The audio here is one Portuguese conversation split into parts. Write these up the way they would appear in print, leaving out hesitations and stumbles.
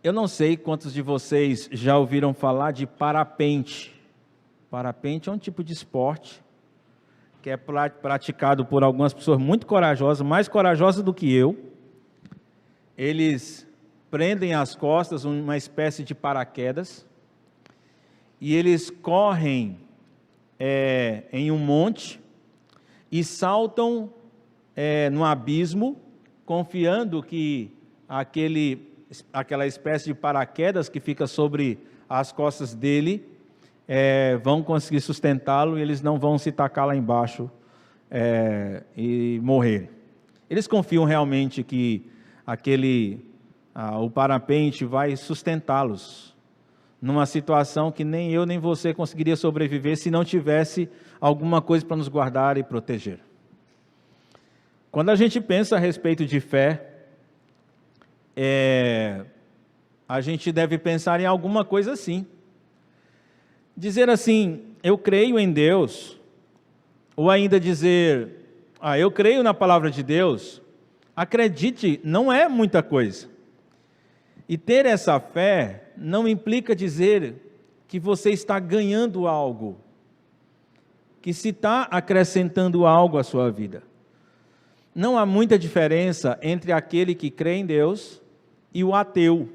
Eu não sei quantos de vocês já ouviram falar de parapente. Parapente é um tipo de esporte que é praticado por algumas pessoas muito corajosas, mais corajosas do que eu. Eles prendem às costas uma espécie de paraquedas e eles correm em um monte e saltam no abismo, confiando que aquela espécie de paraquedas que fica sobre as costas dele vão conseguir sustentá-lo e eles não vão se tacar lá embaixo e morrer. Eles confiam realmente que o parapente vai sustentá-los numa situação que nem eu nem você conseguiria sobreviver se não tivesse alguma coisa para nos guardar e proteger. Quando a gente pensa a respeito de fé, a gente deve pensar em alguma coisa assim. Dizer assim, eu creio em Deus, ou ainda dizer, eu creio na palavra de Deus, acredite, não é muita coisa. E ter essa fé não implica dizer que você está ganhando algo, que se está acrescentando algo à sua vida. Não há muita diferença entre aquele que crê em Deus e o ateu.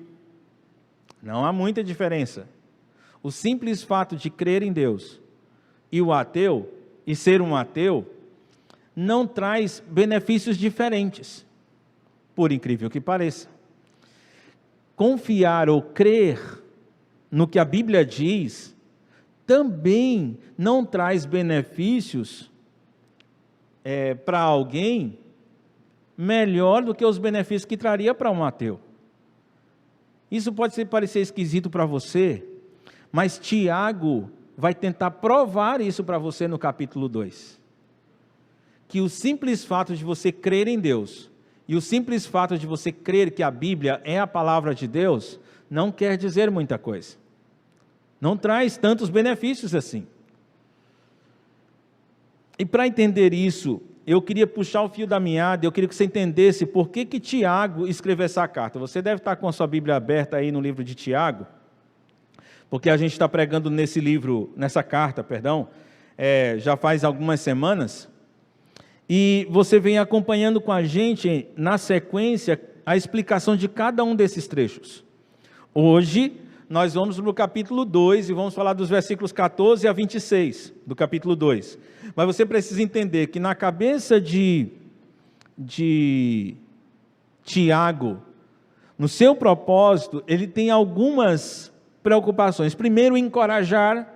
Não há muita diferença. O simples fato de crer em Deus e o ateu, e ser um ateu, não traz benefícios diferentes, por incrível que pareça. Confiar ou crer no que a Bíblia diz também não traz benefícios para alguém melhor do que os benefícios que traria para um ateu. Isso pode parecer esquisito para você, mas Tiago vai tentar provar isso para você no capítulo 2. Que o simples fato de você crer em Deus e o simples fato de você crer que a Bíblia é a palavra de Deus não quer dizer muita coisa. Não traz tantos benefícios assim. E para entender isso, eu queria puxar o fio da meada, eu queria que você entendesse por que Tiago escreveu essa carta. Você deve estar com a sua Bíblia aberta aí no livro de Tiago, porque a gente está pregando nessa carta, já faz algumas semanas, e você vem acompanhando com a gente, na sequência, a explicação de cada um desses trechos. Hoje, nós vamos para o capítulo 2 e vamos falar dos versículos 14 a 26 do capítulo 2. Mas você precisa entender que na cabeça de Tiago, no seu propósito, ele tem algumas preocupações. Primeiro, encorajar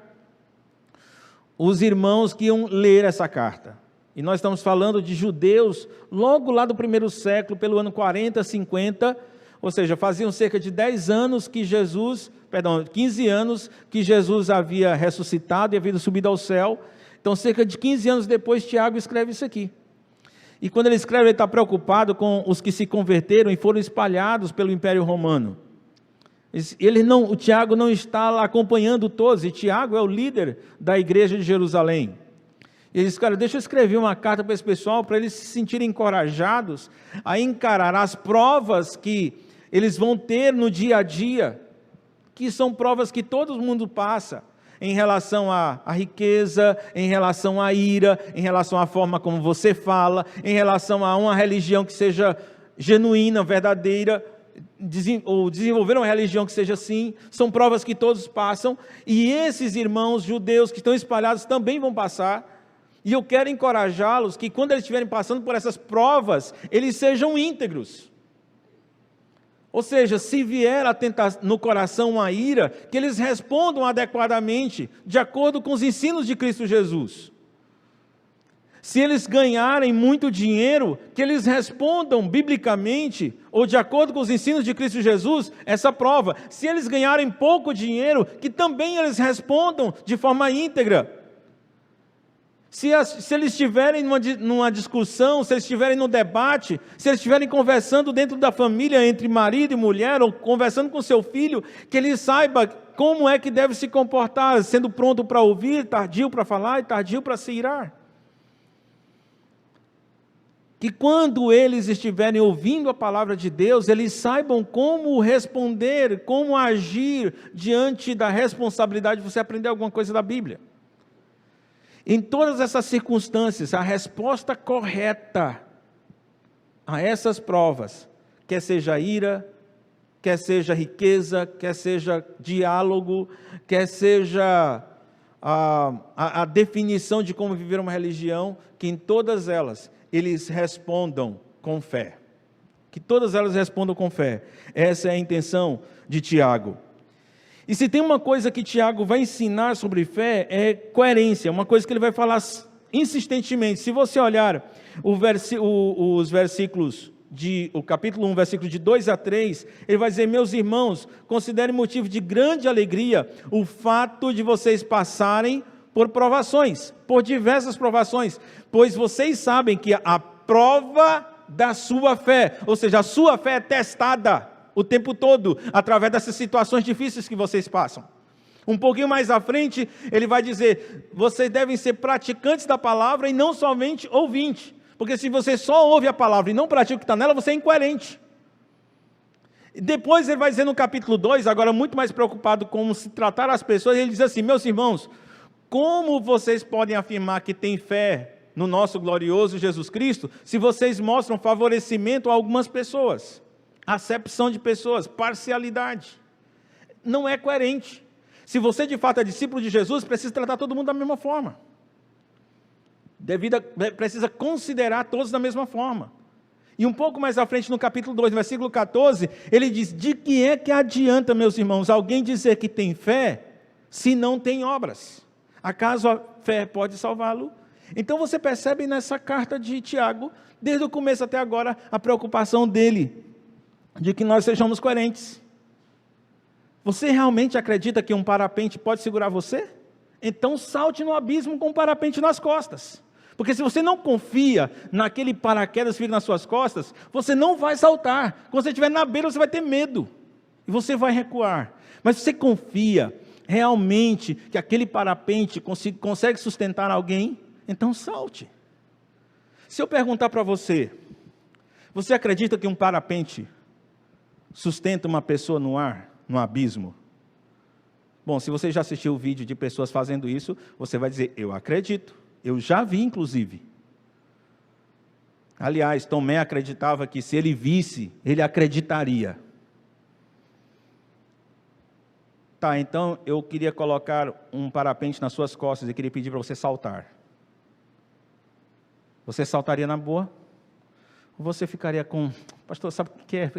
os irmãos que iam ler essa carta. E nós estamos falando de judeus logo lá do primeiro século, pelo ano 40, 50, ou seja, faziam cerca de 15 anos que Jesus havia ressuscitado e havia subido ao céu. Então, cerca de 15 anos depois, Tiago escreve isso aqui. E quando ele escreve, ele está preocupado com os que se converteram e foram espalhados pelo Império Romano. O Tiago não está lá acompanhando todos, e Tiago é o líder da igreja de Jerusalém. E ele diz, deixa eu escrever uma carta para esse pessoal, para eles se sentirem encorajados a encarar as provas que eles vão ter no dia a dia, que são provas que todo mundo passa, em relação à riqueza, em relação à ira, em relação à forma como você fala, em relação a uma religião que seja genuína, verdadeira, ou desenvolver uma religião que seja assim. São provas que todos passam, e esses irmãos judeus que estão espalhados também vão passar, e eu quero encorajá-los que quando eles estiverem passando por essas provas, eles sejam íntegros. Ou seja, se vier a tentar no coração uma ira, que eles respondam adequadamente, de acordo com os ensinos de Cristo Jesus. Se eles ganharem muito dinheiro, que eles respondam biblicamente, ou de acordo com os ensinos de Cristo Jesus, essa prova. Se eles ganharem pouco dinheiro, que também eles respondam de forma íntegra. Se eles estiverem numa discussão, se eles estiverem no debate, se eles estiverem conversando dentro da família, entre marido e mulher, ou conversando com seu filho, que ele saiba como é que deve se comportar, sendo pronto para ouvir, tardio para falar e tardio para se irar. que quando eles estiverem ouvindo a palavra de Deus, eles saibam como responder, como agir diante da responsabilidade de você aprender alguma coisa da Bíblia. Em todas essas circunstâncias, a resposta correta a essas provas, quer seja ira, quer seja riqueza, quer seja diálogo, quer seja a definição de como viver uma religião, que em todas elas eles respondam com fé. Que todas elas respondam com fé. Essa é a intenção de Tiago. E se tem uma coisa que Tiago vai ensinar sobre fé, é coerência, uma coisa que ele vai falar insistentemente. Se você olhar os versículos, o capítulo 1, versículos de 2 a 3, ele vai dizer: meus irmãos, considerem motivo de grande alegria o fato de vocês passarem por provações, por diversas provações, pois vocês sabem que a prova da sua fé, ou seja, a sua fé é testada o tempo todo, através dessas situações difíceis que vocês passam. Um pouquinho mais à frente, ele vai dizer: vocês devem ser praticantes da palavra e não somente ouvintes, porque se você só ouve a palavra e não pratica o que está nela, você é incoerente. Depois ele vai dizer no capítulo 2, agora muito mais preocupado com como se tratar as pessoas, ele diz assim: meus irmãos, como vocês podem afirmar que têm fé no nosso glorioso Jesus Cristo, se vocês mostram favorecimento a algumas pessoas, acepção de pessoas, parcialidade? Não é coerente. Se você de fato é discípulo de Jesus, precisa tratar todo mundo da mesma forma. Precisa considerar todos da mesma forma. E um pouco mais à frente, no capítulo 2, no versículo 14, ele diz: de que é que adianta, meus irmãos, alguém dizer que tem fé, se não tem obras? Acaso a fé pode salvá-lo? Então você percebe nessa carta de Tiago, desde o começo até agora, a preocupação dele, de que nós sejamos coerentes. Você realmente acredita que um parapente pode segurar você? Então salte no abismo com um parapente nas costas. Porque se você não confia naquele paraquedas que fica nas suas costas, você não vai saltar. Quando você estiver na beira, você vai ter medo. E você vai recuar. Mas se você confia realmente que aquele parapente consegue sustentar alguém, então salte. Se eu perguntar para você, você acredita que um parapente sustenta uma pessoa no ar, no abismo? Bom, se você já assistiu o vídeo de pessoas fazendo isso, você vai dizer: eu acredito, eu já vi inclusive. Aliás, Tomé acreditava que se ele visse, ele acreditaria. Tá, então eu queria colocar um parapente nas suas costas e queria pedir para você saltar. Você saltaria na boa? Ou você ficaria com: pastor, sabe o que é?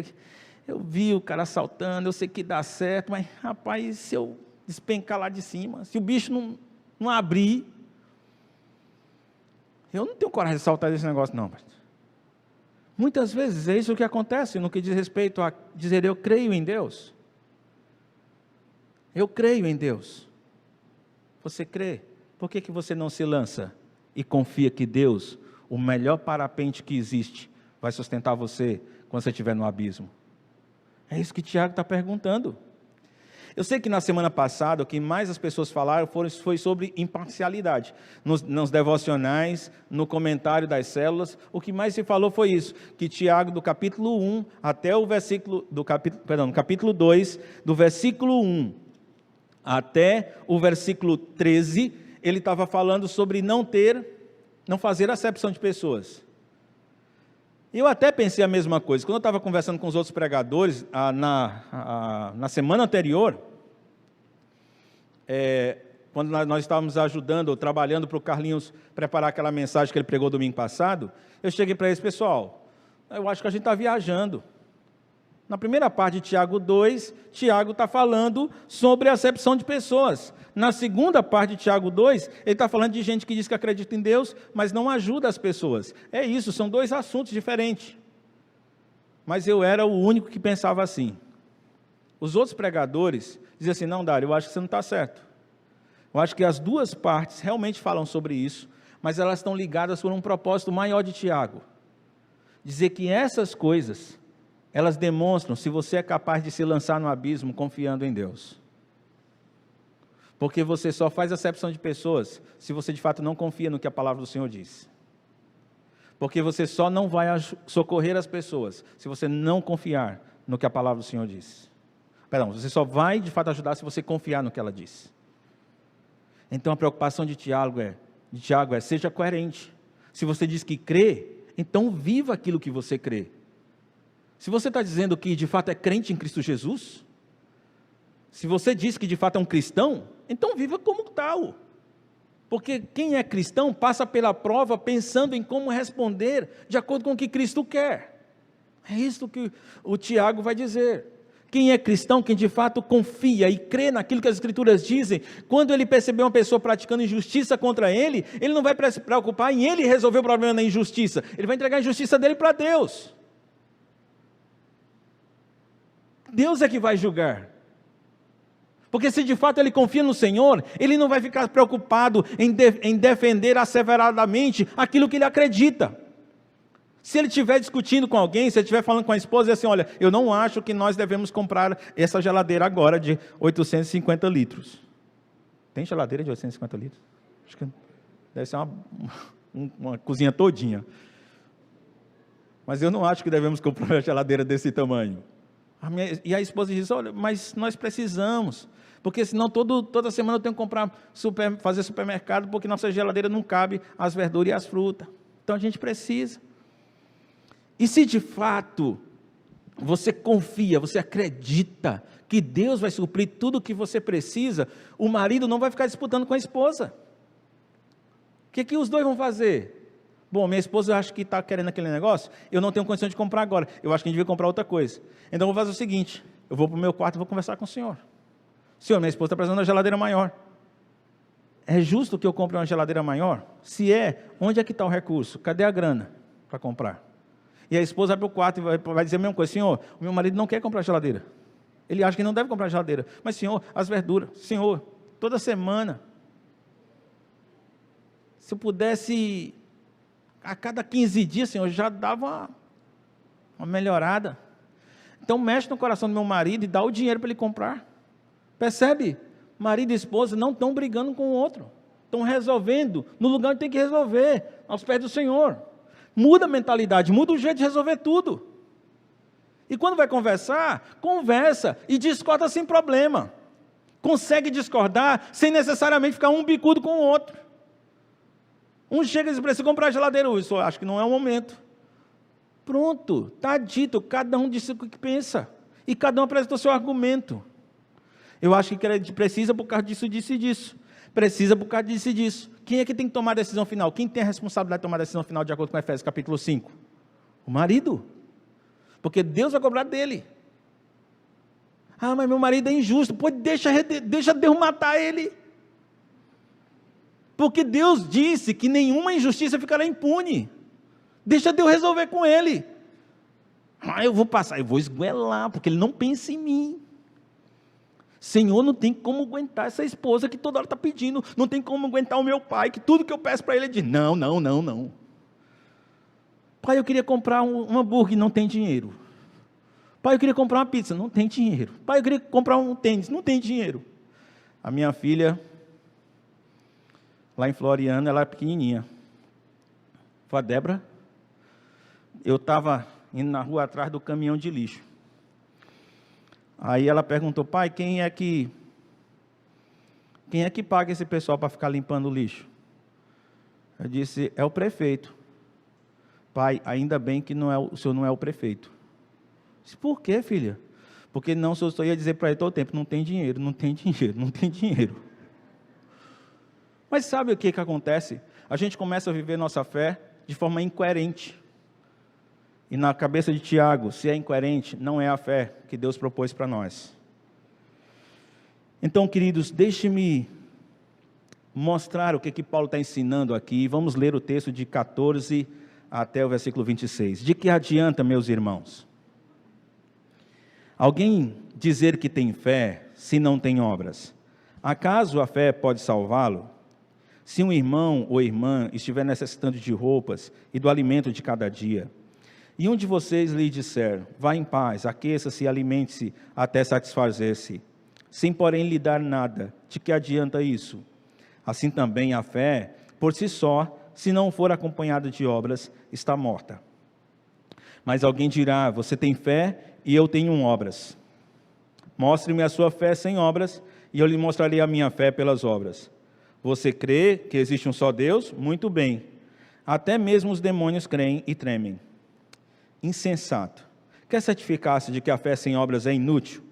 Eu vi o cara saltando, eu sei que dá certo, mas rapaz, se eu despencar lá de cima, se o bicho não abrir, eu não tenho coragem de saltar desse negócio não, pastor. Muitas vezes é isso que acontece no que diz respeito a dizer: eu creio em Deus. Eu creio em Deus. Você crê? Por que você não se lança e confia que Deus, o melhor parapente que existe, vai sustentar você quando você estiver no abismo? É isso que Tiago está perguntando. Eu sei que na semana passada, o que mais as pessoas falaram foi sobre imparcialidade. Nos devocionais, no comentário das células, o que mais se falou foi isso, que Tiago, do capítulo 1 até o capítulo 2, do versículo 1 até o versículo 13, ele estava falando sobre não fazer acepção de pessoas. Eu até pensei a mesma coisa. Quando eu estava conversando com os outros pregadores, na semana anterior, quando nós estávamos ajudando, ou trabalhando para o Carlinhos preparar aquela mensagem que ele pregou domingo passado, eu cheguei para eles: pessoal, eu acho que a gente está viajando. Na primeira parte de Tiago 2, Tiago está falando sobre a acepção de pessoas. Na segunda parte de Tiago 2, ele está falando de gente que diz que acredita em Deus, mas não ajuda as pessoas. É isso, são dois assuntos diferentes. Mas eu era o único que pensava assim. Os outros pregadores diziam assim: não, Dário, eu acho que você não está certo. Eu acho que as duas partes realmente falam sobre isso, mas elas estão ligadas por um propósito maior de Tiago. Dizer que essas coisas, elas demonstram se você é capaz de se lançar no abismo confiando em Deus. Porque você só faz acepção de pessoas se você de fato não confia no que a palavra do Senhor diz. Porque você só não vai socorrer as pessoas se você não confiar no que a palavra do Senhor diz. Perdão, você só vai de fato ajudar se você confiar no que ela diz. Então a preocupação de Tiago é, seja coerente. Se você diz que crê, então viva aquilo que você crê. Se você está dizendo que de fato é crente em Cristo Jesus, se você diz que de fato é um cristão, então viva como tal. Porque quem é cristão passa pela prova pensando em como responder de acordo com o que Cristo quer. É isso que o Tiago vai dizer. Quem é cristão, quem de fato confia e crê naquilo que as Escrituras dizem, quando ele perceber uma pessoa praticando injustiça contra ele, ele não vai se preocupar em ele resolver o problema da injustiça, ele vai entregar a injustiça dele para Deus. Deus é que vai julgar. Porque se de fato ele confia no Senhor, ele não vai ficar preocupado em defender asseveradamente aquilo que ele acredita. Se ele estiver discutindo com alguém, se ele estiver falando com a esposa, e assim, olha, eu não acho que nós devemos comprar essa geladeira agora de 850 litros. Tem geladeira de 850 litros? Acho que deve ser uma cozinha todinha. Mas eu não acho que devemos comprar uma geladeira desse tamanho. E a esposa diz, olha, mas nós precisamos, porque senão toda semana eu tenho que fazer supermercado, porque nossa geladeira não cabe as verduras e as frutas. Então a gente precisa. E se de fato você confia, você acredita que Deus vai suprir tudo o que você precisa, o marido não vai ficar disputando com a esposa. O que os dois vão fazer? Bom, minha esposa acha que está querendo aquele negócio, eu não tenho condição de comprar agora, eu acho que a gente devia comprar outra coisa. Então eu vou fazer o seguinte, eu vou para o meu quarto e vou conversar com o senhor. Senhor, minha esposa está precisando de uma geladeira maior. É justo que eu compre uma geladeira maior? Se é, onde é que está o recurso? Cadê a grana para comprar? E a esposa vai para o quarto e vai dizer a mesma coisa, Senhor, o meu marido não quer comprar geladeira. Ele acha que não deve comprar geladeira. Mas Senhor, as verduras, Senhor, toda semana, se eu pudesse, a cada 15 dias, Senhor, já dava uma melhorada. Então mexe no coração do meu marido e dá o dinheiro para ele comprar. Percebe? Marido e esposa não estão brigando com o outro. Estão resolvendo no lugar onde tem que resolver, aos pés do Senhor. Muda a mentalidade, muda o jeito de resolver tudo. E quando vai conversar, conversa e discorda sem problema. Consegue discordar sem necessariamente ficar um bicudo com o outro. Um chega e diz, precisa comprar geladeira hoje, eu acho que não é o momento. Pronto, está dito, cada um disse o que pensa. E cada um apresentou o seu argumento. Eu acho que precisa por causa disso, disso e disso. Precisa por causa disso e disso. Quem é que tem que tomar a decisão final? Quem tem a responsabilidade de tomar a decisão final de acordo com Efésios capítulo 5? O marido. Porque Deus vai cobrar dele. Ah, mas meu marido é injusto. Pô, deixa Deus matar ele. Porque Deus disse que nenhuma injustiça ficará impune. Deixa Deus resolver com ele. Ah, eu vou esguelar, porque ele não pensa em mim. Senhor, não tem como aguentar essa esposa que toda hora está pedindo, não tem como aguentar o meu pai, que tudo que eu peço para ele, ele diz, não. Pai, eu queria comprar um hambúrguer, não tem dinheiro. Pai, eu queria comprar uma pizza, não tem dinheiro. Pai, eu queria comprar um tênis, não tem dinheiro. A minha filha, lá em Floriano, ela é pequenininha. Falei, Débora, eu estava indo na rua atrás do caminhão de lixo. Aí ela perguntou, pai, quem é que paga esse pessoal para ficar limpando o lixo? Eu disse, é o prefeito. Pai, ainda bem que o senhor não é o prefeito. Eu disse, por quê, filha? Porque não, o senhor só ia dizer para ele todo o tempo, não tem dinheiro. Mas sabe o que acontece? A gente começa a viver nossa fé de forma incoerente. E na cabeça de Tiago, se é incoerente, não é a fé que Deus propôs para nós. Então, queridos, deixe-me mostrar o que Paulo está ensinando aqui. Vamos ler o texto de 14 até o versículo 26. De que adianta, meus irmãos, alguém dizer que tem fé, se não tem obras? Acaso a fé pode salvá-lo? Se um irmão ou irmã estiver necessitando de roupas e do alimento de cada dia, e um de vocês lhe disser, vá em paz, aqueça-se e alimente-se até satisfazer-se, sem porém lhe dar nada, de que adianta isso? Assim também a fé, por si só, se não for acompanhada de obras, está morta. Mas alguém dirá: você tem fé e eu tenho obras. Mostre-me a sua fé sem obras, e eu lhe mostrarei a minha fé pelas obras. Você crê que existe um só Deus? Muito bem. Até mesmo os demônios creem e tremem. Insensato. Quer certificar-se de que a fé sem obras é inútil?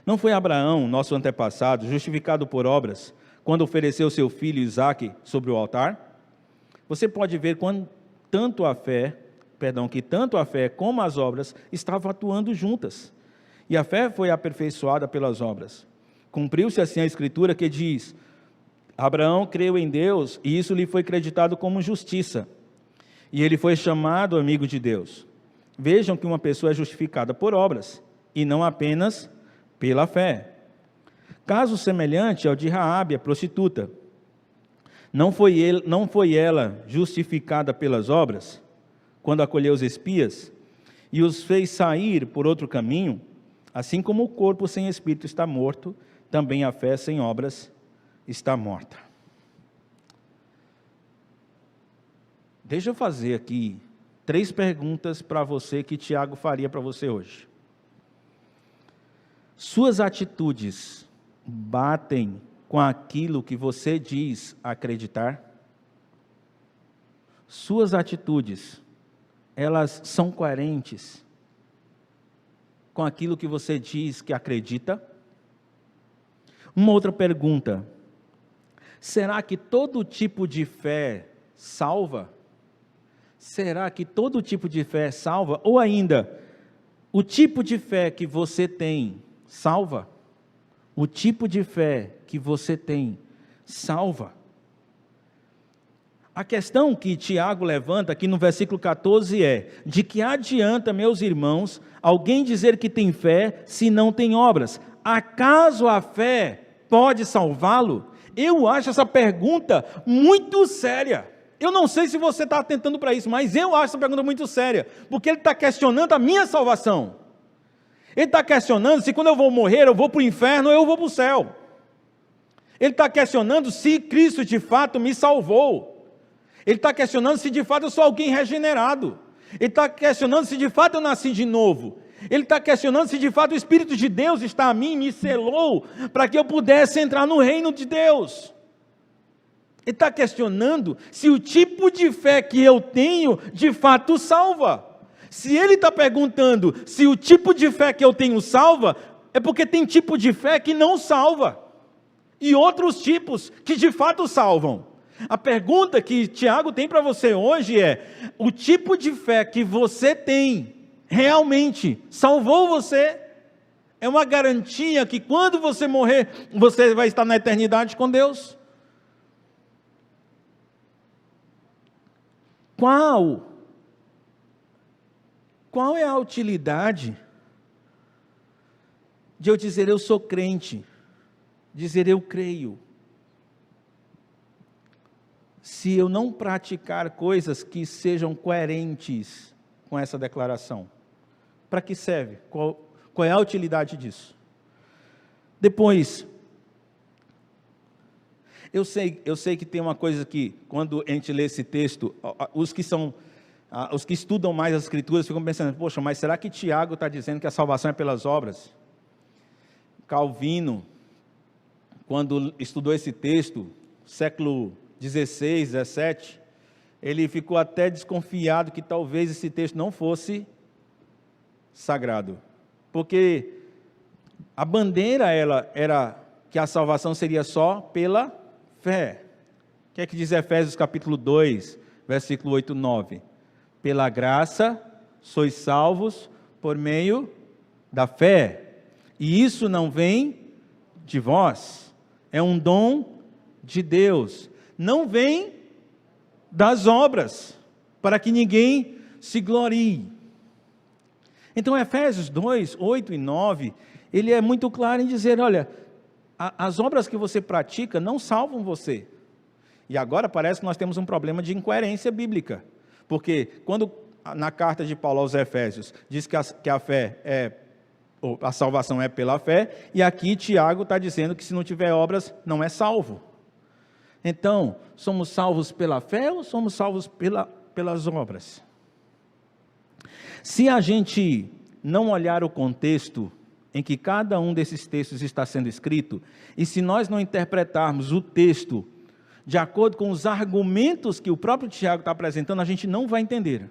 Não foi Abraão, nosso antepassado, justificado por obras, quando ofereceu seu filho Isaque sobre o altar? Você pode ver que tanto a fé como as obras estavam atuando juntas. E a fé foi aperfeiçoada pelas obras. Cumpriu-se assim a Escritura que diz: Abraão creu em Deus e isso lhe foi creditado como justiça. E ele foi chamado amigo de Deus. Vejam que uma pessoa é justificada por obras e não apenas pela fé. Caso semelhante ao de Raabe, a prostituta. Não foi ela justificada pelas obras, quando acolheu os espias e os fez sair por outro caminho? Assim como o corpo sem espírito está morto, também a fé sem obras está morta. Deixa eu fazer aqui 3 perguntas para você que Tiago faria para você hoje. Suas atitudes batem com aquilo que você diz acreditar? Suas atitudes, elas são coerentes com aquilo que você diz que acredita? Uma outra pergunta: será que todo tipo de fé salva? Será que todo tipo de fé salva? Ou ainda, o tipo de fé que você tem salva? O tipo de fé que você tem salva? A questão que Tiago levanta aqui no versículo 14 é: de que adianta, meus irmãos, alguém dizer que tem fé se não tem obras? Acaso a fé pode salvá-lo? Eu acho essa pergunta muito séria. Eu não sei se você está atentando para isso, mas eu acho essa pergunta muito séria, porque ele está questionando a minha salvação. Ele está questionando se quando eu vou morrer eu vou para o inferno ou eu vou para o céu. Ele está questionando se Cristo de fato me salvou. Ele está questionando se de fato eu sou alguém regenerado. Ele está questionando se de fato eu nasci de novo. Ele está questionando se de fato o Espírito de Deus está a mim, me selou, para que eu pudesse entrar no reino de Deus. Ele está questionando se o tipo de fé que eu tenho, de fato salva. Se ele está perguntando se o tipo de fé que eu tenho salva, é porque tem tipo de fé que não salva. E outros tipos que de fato salvam. A pergunta que Tiago tem para você hoje é: o tipo de fé que você tem realmente salvou você? É uma garantia que quando você morrer, você vai estar na eternidade com Deus? Qual é a utilidade de eu dizer eu sou crente, dizer eu creio, se eu não praticar coisas que sejam coerentes com essa declaração? Para que serve? Qual é a utilidade disso? Depois, eu sei que tem uma coisa que, quando a gente lê esse texto, os que estudam mais as Escrituras ficam pensando: poxa, mas será que Tiago está dizendo que a salvação é pelas obras? Calvino, quando estudou esse texto, século 16, 17, ele ficou até desconfiado que talvez esse texto não fosse sagrado, porque a bandeira era que a salvação seria só pela fé. O que é que diz Efésios capítulo 2, versículo 8 e 9? Pela graça sois salvos por meio da fé, e isso não vem de vós, é um dom de Deus, não vem das obras, para que ninguém se glorie. Então Efésios 2, 8 e 9, ele é muito claro em dizer: olha, as obras que você pratica não salvam você. E agora parece que nós temos um problema de incoerência bíblica, porque quando na carta de Paulo aos Efésios diz que a fé a salvação é pela fé, e aqui Tiago está dizendo que se não tiver obras não é salvo. Então, somos salvos pela fé ou somos salvos pelas obras? Se a gente não olhar o contexto em que cada um desses textos está sendo escrito, e se nós não interpretarmos o texto de acordo com os argumentos que o próprio Tiago está apresentando, a gente não vai entender.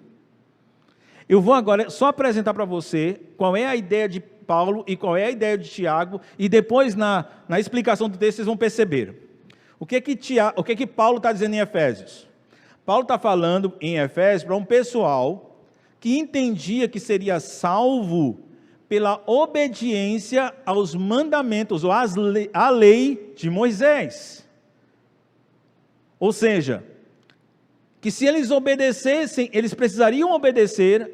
Eu vou agora só apresentar para você qual é a ideia de Paulo e qual é a ideia de Tiago, e depois na explicação do texto vocês vão perceber. O que Paulo está dizendo em Efésios? Paulo está falando em Efésios para um pessoal que entendia que seria salvo pela obediência aos mandamentos, ou à lei de Moisés. Ou seja, que se eles obedecessem, eles precisariam obedecer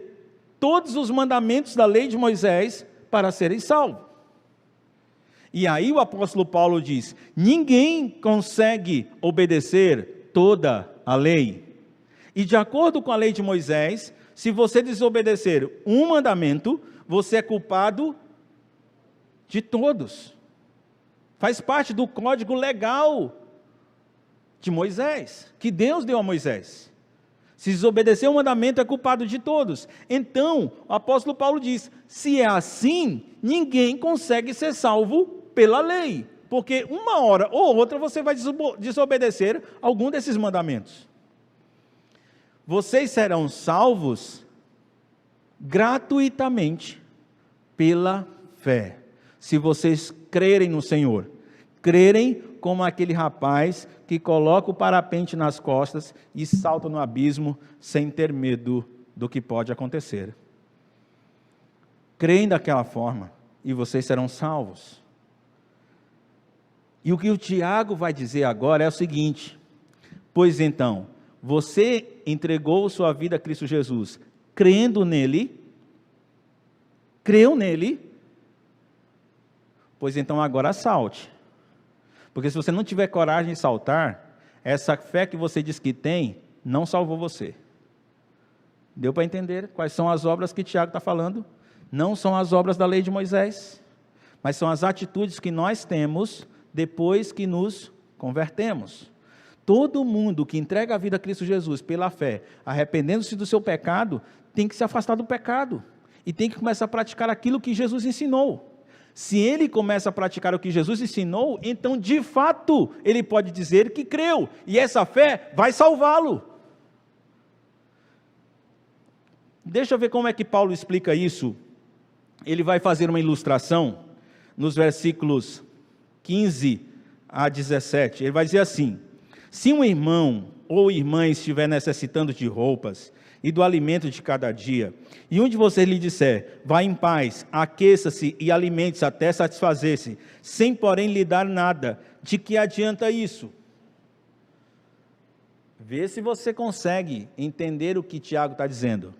todos os mandamentos da lei de Moisés para serem salvos. E aí o apóstolo Paulo diz: ninguém consegue obedecer toda a lei. E de acordo com a lei de Moisés, se você desobedecer um mandamento, você é culpado de todos. Faz parte do código legal de Moisés, que Deus deu a Moisés. Se desobedecer um mandamento, é culpado de todos. Então, o apóstolo Paulo diz: se é assim, ninguém consegue ser salvo pela lei, porque uma hora ou outra você vai desobedecer algum desses mandamentos. Vocês serão salvos gratuitamente pela fé, se vocês crerem no Senhor, crerem como aquele rapaz que coloca o parapente nas costas e salta no abismo sem ter medo do que pode acontecer. Creem daquela forma e vocês serão salvos. E o que o Tiago vai dizer agora é o seguinte: pois então, você entregou sua vida a Cristo Jesus, crendo nele, creu nele, pois então agora salte. Porque se você não tiver coragem de saltar, essa fé que você diz que tem, não salvou você. Deu para entender quais são as obras que Tiago está falando? Não são as obras da lei de Moisés, mas são as atitudes que nós temos depois que nos convertemos. Todo mundo que entrega a vida a Cristo Jesus pela fé, arrependendo-se do seu pecado, tem que se afastar do pecado e tem que começar a praticar aquilo que Jesus ensinou. Se ele começa a praticar o que Jesus ensinou, então de fato ele pode dizer que creu, e essa fé vai salvá-lo. Deixa eu ver como é que Paulo explica isso. Ele vai fazer uma ilustração nos versículos 15 a 17. Ele vai dizer assim: se um irmão ou irmã estiver necessitando de roupas e do alimento de cada dia, e um de vocês lhe disser: vá em paz, aqueça-se e alimente-se até satisfazer-se, sem porém lhe dar nada, de que adianta isso? Vê se você consegue entender o que Tiago está dizendo.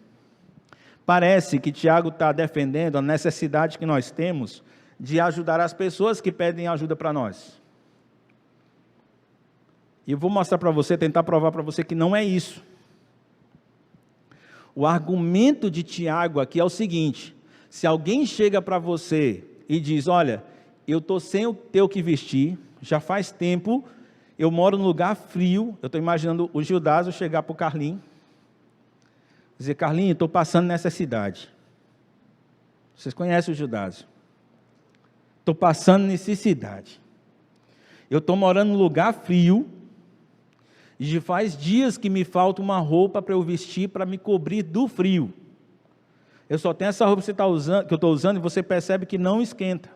Parece que Tiago está defendendo a necessidade que nós temos de ajudar as pessoas que pedem ajuda para nós. E eu vou mostrar para você, tentar provar para você que não é isso. O argumento de Tiago aqui é o seguinte: se alguém chega para você e diz: olha, eu estou sem ter o que vestir, já faz tempo, eu moro num lugar frio, eu estou imaginando o Gildásio chegar para o Carlinhos, dizer: Carlinhos, estou passando necessidade. Vocês conhecem o Gildásio? Estou passando necessidade. Eu estou morando num lugar frio, e faz dias que me falta uma roupa para eu vestir, para me cobrir do frio. Eu só tenho essa roupa que eu estou usando, e você percebe que não esquenta.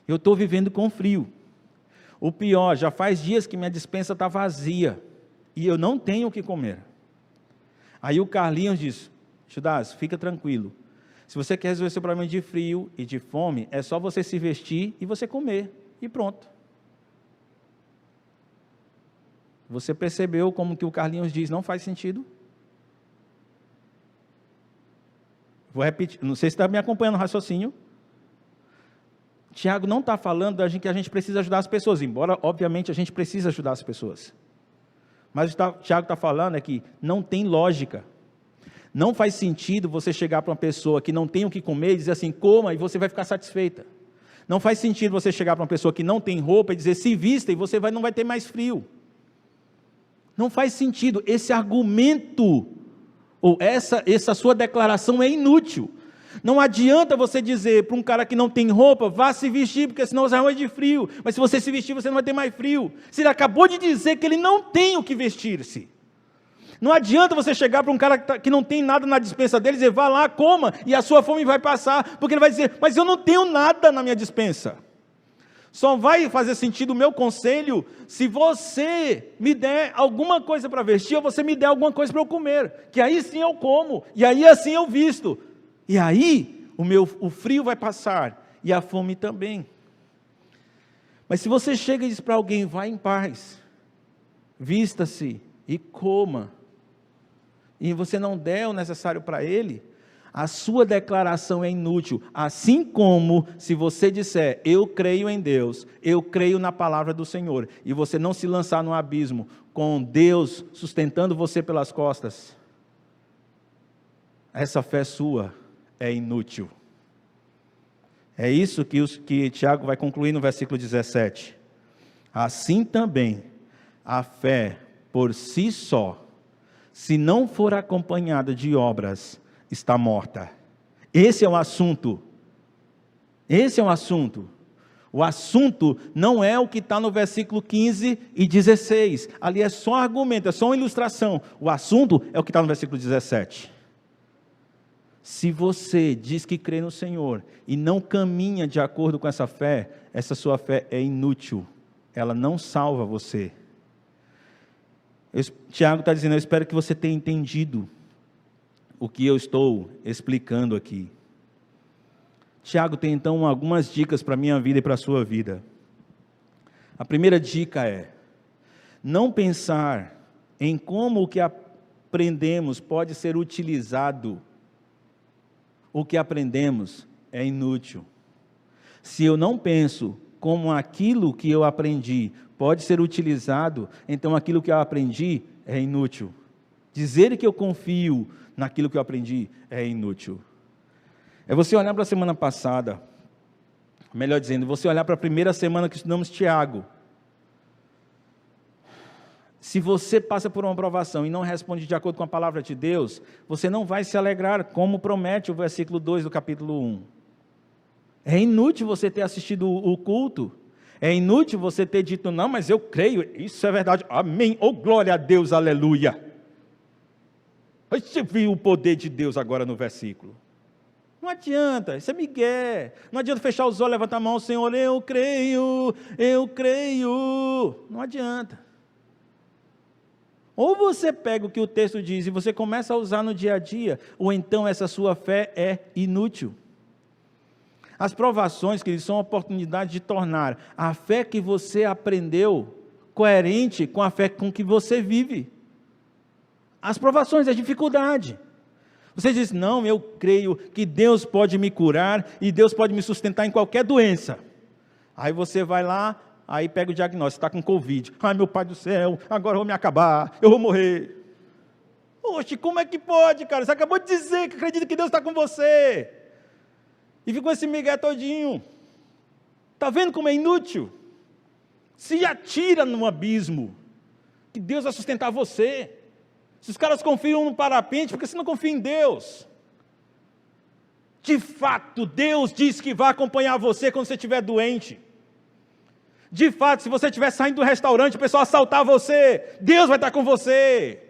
Eu estou vivendo com frio. O pior, já faz dias que minha despensa está vazia, e eu não tenho o que comer. Aí o Carlinhos diz: Judas, fica tranquilo. Se você quer resolver seu problema de frio e de fome, é só você se vestir e você comer, e pronto. Você percebeu como que o Carlinhos diz não faz sentido? Vou repetir, não sei se está me acompanhando o raciocínio. Tiago não está falando que a gente precisa ajudar as pessoas, embora, obviamente, a gente precisa ajudar as pessoas. Mas o que Tiago está falando é que não tem lógica. Não faz sentido você chegar para uma pessoa que não tem o que comer e dizer assim: coma e você vai ficar satisfeita. Não faz sentido você chegar para uma pessoa que não tem roupa e dizer: se vista e você não vai ter mais frio. Não faz sentido. Esse argumento, ou essa sua declaração é inútil. Não adianta você dizer para um cara que não tem roupa, vá se vestir, porque senão você vai morrer de frio. Mas se você se vestir, você não vai ter mais frio. Se ele acabou de dizer que ele não tem o que vestir-se. Não adianta você chegar para um cara que não tem nada na despensa dele e dizer, vá lá, coma, e a sua fome vai passar. Porque ele vai dizer, mas eu não tenho nada na minha despensa. Só vai fazer sentido o meu conselho se você me der alguma coisa para vestir, ou você me der alguma coisa para eu comer. Que aí sim eu como, e aí assim eu visto. E aí o frio vai passar, e a fome também. Mas se você chega e diz para alguém, vá em paz, vista-se e coma, e você não der o necessário para ele, a sua declaração é inútil. Assim como se você disser, eu creio em Deus, eu creio na palavra do Senhor, e você não se lançar no abismo, com Deus sustentando você pelas costas, essa fé sua é inútil. É isso que Tiago vai concluir no versículo 17. Assim também, a fé por si só, se não for acompanhada de obras, está morta. Esse é o assunto. Esse é o assunto. O assunto não é o que está no versículo 15 e 16. Ali é só argumento, é só uma ilustração. O assunto é o que está no versículo 17. Se você diz que crê no Senhor e não caminha de acordo com essa fé, essa sua fé é inútil. Ela não salva você. Tiago está dizendo, eu espero que você tenha entendido o que eu estou explicando aqui. Tiago tem então algumas dicas para a minha vida e para a sua vida. A primeira dica é, não pensar em como o que aprendemos pode ser utilizado. O que aprendemos é inútil. Se eu não penso como aquilo que eu aprendi pode ser utilizado, então aquilo que eu aprendi é inútil. Dizer que eu confio naquilo que eu aprendi é inútil. É você olhar para a semana passada, melhor dizendo, você olhar para a primeira semana que estudamos Tiago. Se você passa por uma provação e não responde de acordo com a palavra de Deus, você não vai se alegrar, como promete o versículo 2 do capítulo 1. É inútil você ter assistido o culto. É inútil você ter dito, não, mas eu creio, isso é verdade, amém, oh glória a Deus, aleluia. Você viu o poder de Deus agora no versículo. Não adianta, isso é migué. Não adianta fechar os olhos, levantar a mão, Senhor, eu creio. Não adianta. Ou você pega o que o texto diz e você começa a usar no dia a dia, ou então essa sua fé é inútil. As provações, queridos, são a oportunidade de tornar a fé que você aprendeu coerente com a fé com que você vive. As provações, a dificuldade. Você diz, não, eu creio que Deus pode me curar e Deus pode me sustentar em qualquer doença. Aí você vai lá, aí pega o diagnóstico, está com Covid. Ai, meu Pai do céu, agora eu vou me acabar, eu vou morrer. Oxe, como é que pode, cara? Você acabou de dizer que acredita que Deus está com você. E ficou esse migué todinho. Está vendo como é inútil? Se atira no abismo, que Deus vai sustentar você. Se os caras confiam no parapente, por que você não confia em Deus? De fato, Deus diz que vai acompanhar você quando você estiver doente. De fato, se você estiver saindo do restaurante, o pessoal assaltar você, Deus vai estar com você.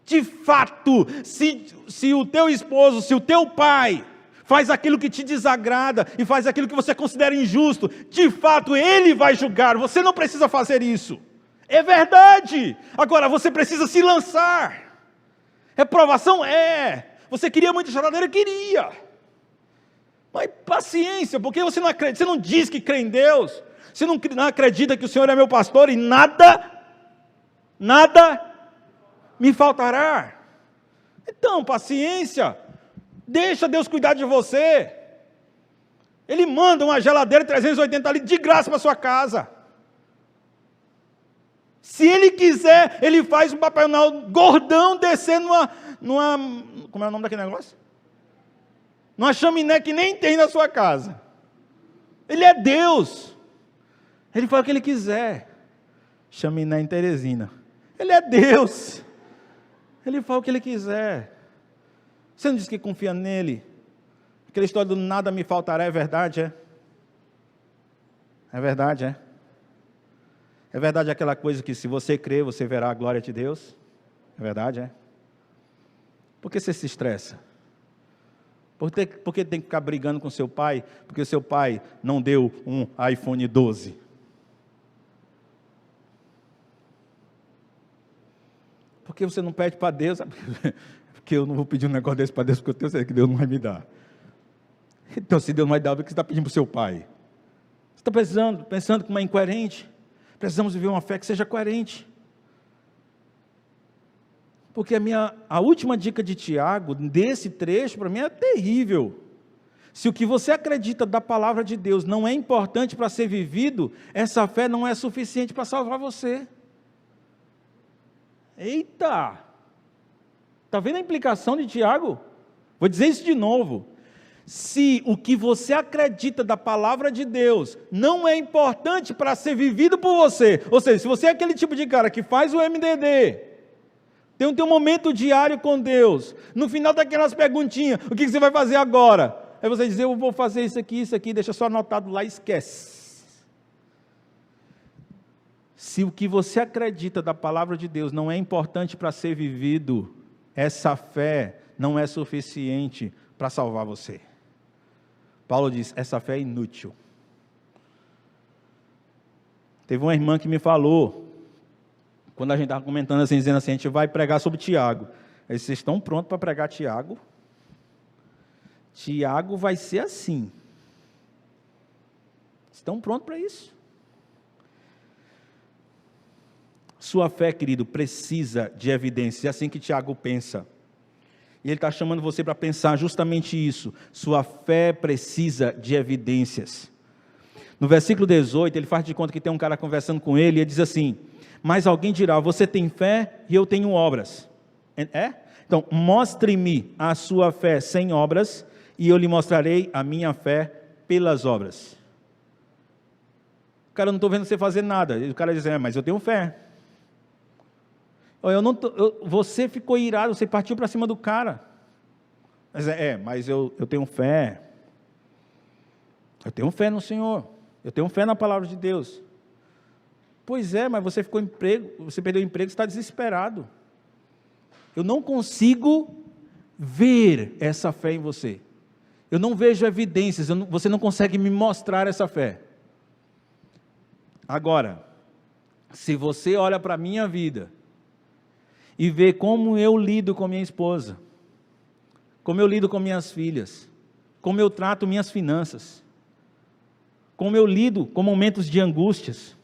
De fato, se o teu esposo, se o teu pai faz aquilo que te desagrada e faz aquilo que você considera injusto, de fato, ele vai julgar, você não precisa fazer isso. É verdade. Agora, você precisa se lançar. Reprovação? É. Você queria muita choradeira? Queria. Mas paciência, porque você não acredita, você não diz que crê em Deus, você não acredita que o Senhor é meu pastor e nada me faltará. Então, paciência, deixa Deus cuidar de você. Ele manda uma geladeira de 380 litros de graça para sua casa. Se Ele quiser, Ele faz um Papai Noel gordão descer numa como é o nome daquele negócio? Numa chaminé que nem tem na sua casa. Ele é Deus. Ele faz o que Ele quiser. chaminé em Teresina. Ele é Deus. Ele faz o que Ele quiser. Você não diz que confia nele? Aquela história do nada me faltará é verdade, é? É verdade, é? É verdade aquela coisa que se você crer, você verá a glória de Deus? É verdade, é? Por que você se estressa? Por que tem que ficar brigando com seu pai? Porque o seu pai não deu um iPhone 12. Por que você não pede para Deus? Porque eu não vou pedir um negócio desse para Deus, porque eu tenho certeza que Deus não vai me dar. Então, se Deus não vai dar, o que você está pedindo para o seu pai? Você está pensando como é incoerente? Precisamos viver uma fé que seja coerente. Porque a última dica de Tiago, desse trecho, para mim é terrível. Se o que você acredita da palavra de Deus não é importante para ser vivido, essa fé não é suficiente para salvar você. Eita! Está vendo a implicação de Tiago? Vou dizer isso de novo. Se o que você acredita da palavra de Deus não é importante para ser vivido por você, ou seja, se você é aquele tipo de cara que faz o MDD, tem um momento diário com Deus, no final daquelas perguntinhas, o que você vai fazer agora? Aí você diz, eu vou fazer isso aqui, deixa só anotado lá e esquece. Se o que você acredita da palavra de Deus não é importante para ser vivido, essa fé não é suficiente para salvar você. Paulo diz, essa fé é inútil. Teve uma irmã que me falou, quando a gente estava comentando assim, dizendo assim, a gente vai pregar sobre Tiago. Aí, vocês estão prontos para pregar Tiago? Tiago vai ser assim. Estão prontos para isso? Sua fé, querido, precisa de evidências. É assim que Tiago pensa. E ele está chamando você para pensar justamente isso. Sua fé precisa de evidências. No versículo 18, ele faz de conta que tem um cara conversando com ele, e ele diz assim, mas alguém dirá, você tem fé e eu tenho obras. É? Então, mostre-me a sua fé sem obras, e eu lhe mostrarei a minha fé pelas obras. O cara, não estou vendo você fazer nada. E o cara diz, mas eu tenho fé. Você ficou irado, você partiu para cima do cara. Mas eu tenho fé. Eu tenho fé no Senhor. Eu tenho fé na palavra de Deus. Pois é, mas você perdeu o emprego, você está desesperado. Eu não consigo ver essa fé em você. Eu não vejo evidências, você não consegue me mostrar essa fé. Agora, se você olha para a minha vida e vê como eu lido com minha esposa, como eu lido com minhas filhas, como eu trato minhas finanças, como eu lido com momentos de angústias,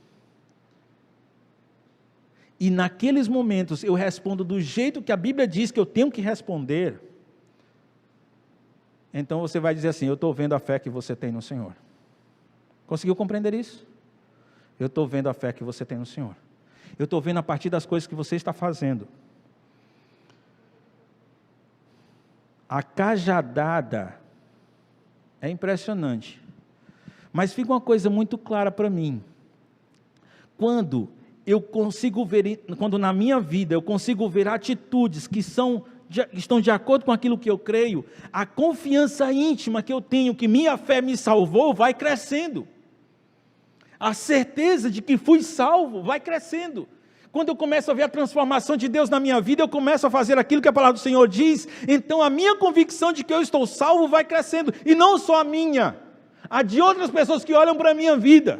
e naqueles momentos eu respondo do jeito que a Bíblia diz que eu tenho que responder, então você vai dizer assim, eu estou vendo a fé que você tem no Senhor. Conseguiu compreender isso? Eu estou vendo a fé que você tem no Senhor. Eu estou vendo a partir das coisas que você está fazendo. A cajadada é impressionante. Mas fica uma coisa muito clara para mim. Quando na minha vida eu consigo ver atitudes que estão de acordo com aquilo que eu creio, a confiança íntima que eu tenho que minha fé me salvou vai crescendo. A certeza de que fui salvo vai crescendo. Quando eu começo a ver a transformação de Deus na minha vida, eu começo a fazer aquilo que a palavra do Senhor diz, então a minha convicção de que eu estou salvo vai crescendo, e não só a minha, a de outras pessoas que olham para a minha vida.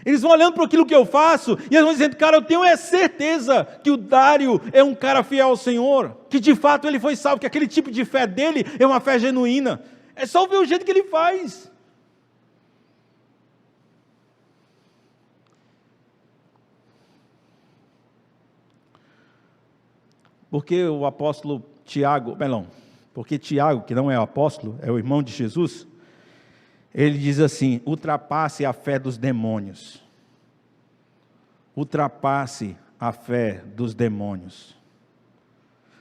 Eles vão olhando para aquilo que eu faço, e eles vão dizendo, cara, eu tenho certeza que o Dário é um cara fiel ao Senhor, que de fato ele foi salvo, que aquele tipo de fé dele é uma fé genuína. É só ver o jeito que ele faz. Porque o apóstolo Tiago, porque Tiago, que não é o apóstolo, é o irmão de Jesus, ele diz assim, ultrapasse a fé dos demônios. Ultrapasse a fé dos demônios.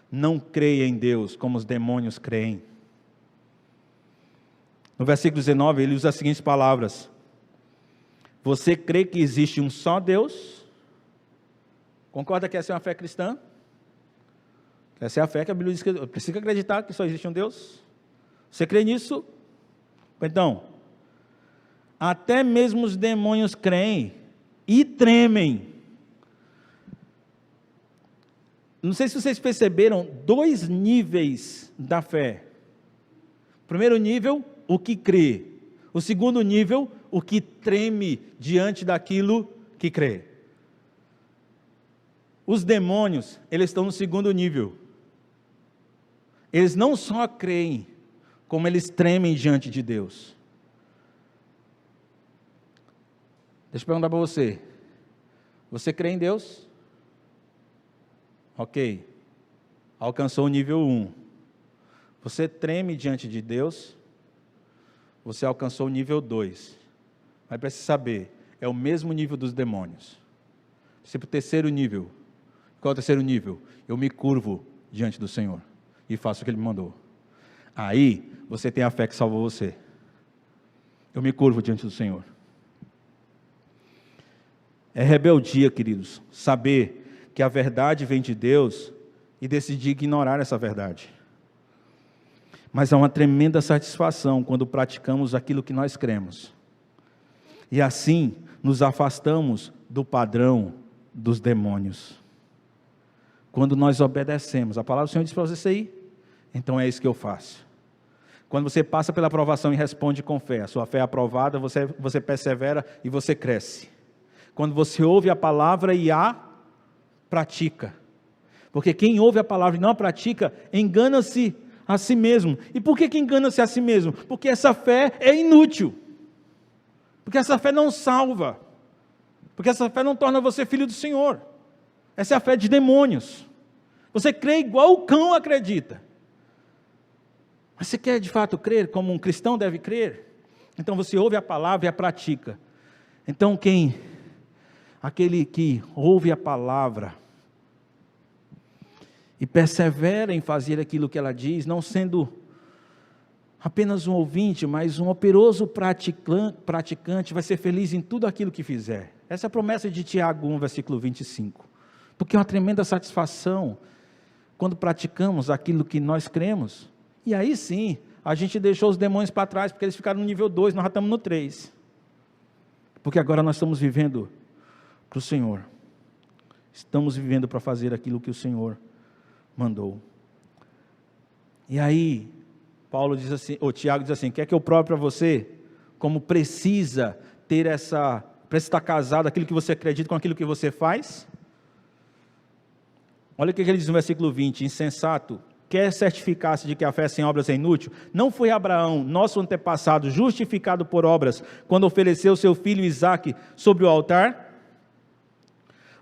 Não creia em Deus como os demônios creem. No versículo 19, ele usa as seguintes palavras. Você crê que existe um só Deus? Concorda que essa é uma fé cristã? Essa é a fé que a Bíblia diz que precisa acreditar que só existe um Deus. Você crê nisso? Então, até mesmo os demônios creem e tremem. Não sei se vocês perceberam 2 níveis da fé. Primeiro nível, o que crê. O segundo nível, o que treme diante daquilo que crê. Os demônios, eles estão no segundo nível. Eles não só creem, como eles tremem diante de Deus. Deixa eu perguntar para você. Você crê em Deus? Ok. Alcançou o nível 1. Você treme diante de Deus? Você alcançou o nível 2. Mas precisa saber, é o mesmo nível dos demônios. Você para o terceiro nível. Qual é o terceiro nível? Eu me curvo diante do Senhor e faço o que Ele me mandou. Aí, você tem a fé que salvou você. Eu me curvo diante do Senhor. É rebeldia, queridos, saber que a verdade vem de Deus e decidir ignorar essa verdade. Mas há uma tremenda satisfação quando praticamos aquilo que nós cremos. E assim, nos afastamos do padrão dos demônios. Quando nós obedecemos, a palavra do Senhor diz para você ir, então é isso que eu faço. Quando você passa pela aprovação e responde com fé, a sua fé é aprovada, você persevera e você cresce. Quando você ouve a palavra e a pratica. Porque quem ouve a palavra e não a pratica, engana-se a si mesmo. E por que engana-se a si mesmo? Porque essa fé é inútil. Porque essa fé não salva. Porque essa fé não torna você filho do Senhor. Essa é a fé de demônios. Você crê igual o cão acredita. Mas você quer de fato crer como um cristão deve crer? Então você ouve a palavra e a pratica. Então aquele que ouve a palavra e persevera em fazer aquilo que ela diz, não sendo apenas um ouvinte, mas um operoso praticante, vai ser feliz em tudo aquilo que fizer. Essa é a promessa de Tiago 1, versículo 25. Porque é uma tremenda satisfação quando praticamos aquilo que nós cremos. E aí sim, a gente deixou os demônios para trás, porque eles ficaram no nível 2, nós já estamos no 3. Porque agora nós estamos vivendo para o Senhor. Estamos vivendo para fazer aquilo que o Senhor mandou. E aí, Paulo diz assim, ou Tiago diz assim, quer que eu prove para você como precisa ter precisa estar casado, aquilo que você acredita com aquilo que você faz? Olha o que ele diz no versículo 20, insensato, quer certificar-se de que a fé sem obras é inútil? Não foi Abraão, nosso antepassado, justificado por obras, quando ofereceu seu filho Isaque sobre o altar?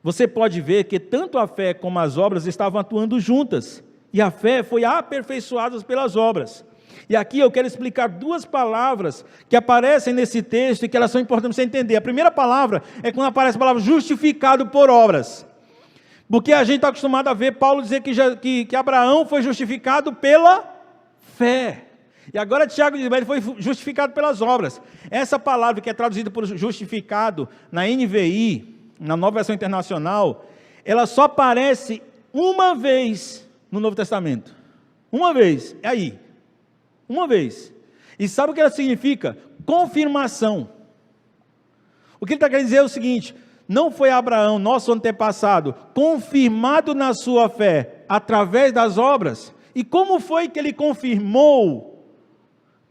Você pode ver que tanto a fé como as obras estavam atuando juntas, e a fé foi aperfeiçoada pelas obras. E aqui eu quero explicar 2 palavras que aparecem nesse texto e que elas são importantes para você entender. A primeira palavra é quando aparece a palavra justificado por obras. Porque a gente está acostumado a ver Paulo dizer que Abraão foi justificado pela fé. E agora Tiago diz, ele foi justificado pelas obras. Essa palavra que é traduzida por justificado na NVI, na Nova Versão Internacional, ela só aparece uma vez no Novo Testamento. Uma vez, é aí. Uma vez. E sabe o que ela significa? Confirmação. O que ele está querendo dizer é o seguinte: não foi Abraão, nosso antepassado, confirmado na sua fé através das obras? E como foi que ele confirmou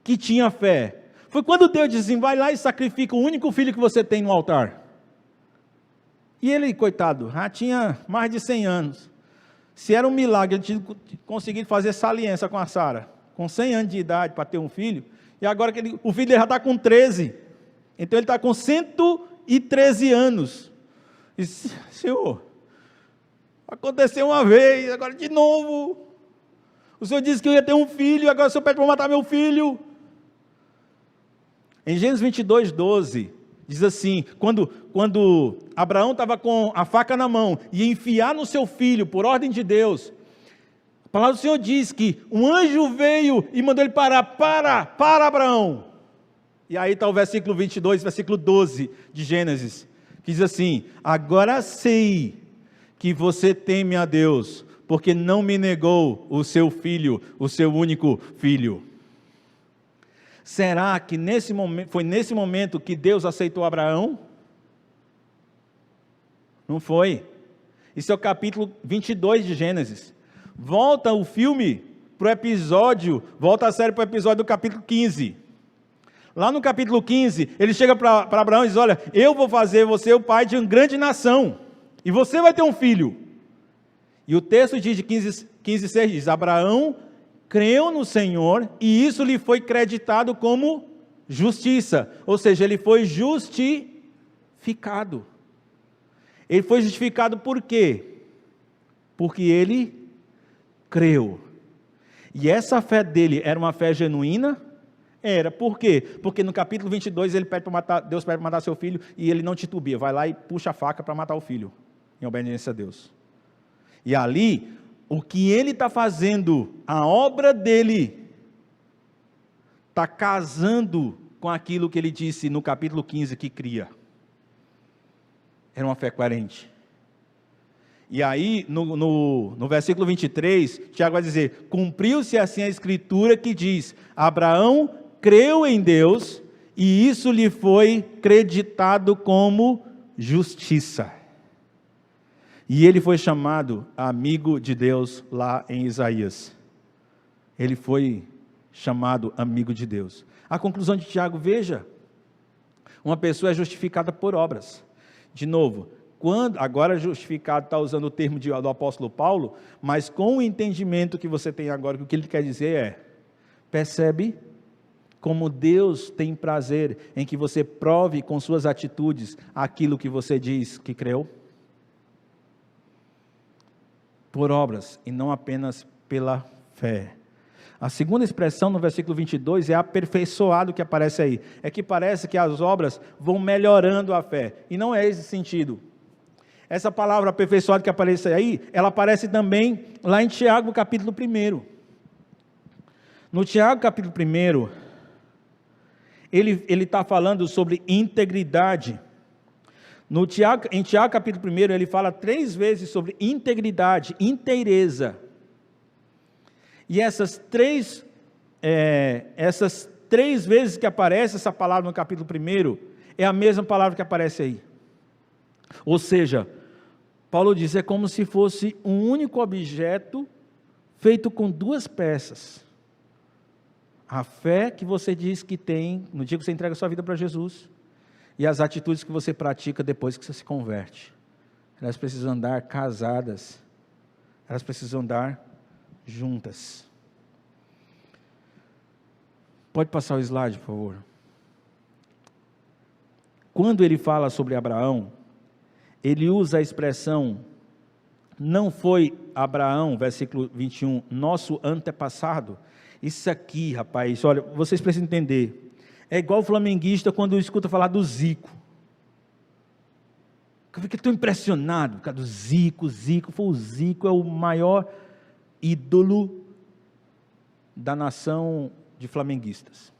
que tinha fé? Foi quando Deus disse assim, vai lá e sacrifica o único filho que você tem no altar. E ele, coitado, já tinha mais de 100 anos. Se era um milagre, ele tinha conseguido fazer essa aliança com a Sara, com 100 anos de idade para ter um filho, e agora o filho dele já está com 13, então ele está com 113 anos, e Senhor, aconteceu uma vez, agora de novo, o Senhor disse que eu ia ter um filho, agora o Senhor pede para matar meu filho. Em Gênesis 22, 12, diz assim, quando Abraão estava com a faca na mão, e enfiar no seu filho, por ordem de Deus, a palavra do Senhor diz que um anjo veio e mandou ele parar, para Abraão. E aí está o versículo 22, versículo 12 de Gênesis, que diz assim, agora sei que você teme a Deus, porque não me negou o seu filho, o seu único filho. Será que foi nesse momento que Deus aceitou Abraão? Não foi. Isso é o capítulo 22 de Gênesis. Volta o filme para o episódio, volta a série para o episódio do capítulo 15. Lá no capítulo 15, ele chega para Abraão e diz: olha, eu vou fazer você o pai de uma grande nação, e você vai ter um filho. E o texto diz de 15:6 diz: Abraão creu no Senhor, e isso lhe foi creditado como justiça, ou seja, ele foi justificado. Ele foi justificado por quê? Porque ele creu. E essa fé dele era uma fé genuína? Era. Por quê? Porque no capítulo 22 Deus pede para matar seu filho, e ele não titubia, vai lá e puxa a faca para matar o filho, em obediência a Deus. E ali, o que ele está fazendo, a obra dele, está casando com aquilo que ele disse no capítulo 15 que cria. Era uma fé coerente. E aí, no versículo 23, Tiago vai dizer: cumpriu-se assim a escritura que diz: Abraão creu em Deus, e isso lhe foi creditado como justiça. E ele foi chamado amigo de Deus lá em Isaías. Ele foi chamado amigo de Deus. A conclusão de Tiago, veja, uma pessoa é justificada por obras. De novo, agora justificado está usando o termo do apóstolo Paulo, mas com o entendimento que você tem agora, que o que ele quer dizer é: percebe como Deus tem prazer em que você prove com suas atitudes aquilo que você diz que creu? Por obras, e não apenas pela fé. A segunda expressão no versículo 22 é aperfeiçoado, que aparece aí. É que parece que as obras vão melhorando a fé, e não é esse sentido. Essa palavra aperfeiçoado que aparece aí, ela aparece também lá em Tiago, capítulo 1. No Tiago, capítulo 1, ele está falando sobre integridade. Em Tiago, capítulo 1, ele fala 3 vezes sobre integridade, inteireza. E essas três vezes que aparece essa palavra no capítulo 1, é a mesma palavra que aparece aí. Ou seja, Paulo diz, é como se fosse um único objeto feito com 2 peças. A fé que você diz que tem no dia que você entrega a sua vida para Jesus, e as atitudes que você pratica depois que você se converte. Elas precisam andar casadas, elas precisam andar juntas. Pode passar o slide, por favor. Quando ele fala sobre Abraão, ele usa a expressão, não foi Abraão, versículo 21, nosso antepassado. Isso aqui, rapaz, olha, vocês precisam entender. É igual o flamenguista quando escuta falar do Zico. Eu fiquei tão impressionado por causa do Zico. O Zico é o maior ídolo da nação de flamenguistas.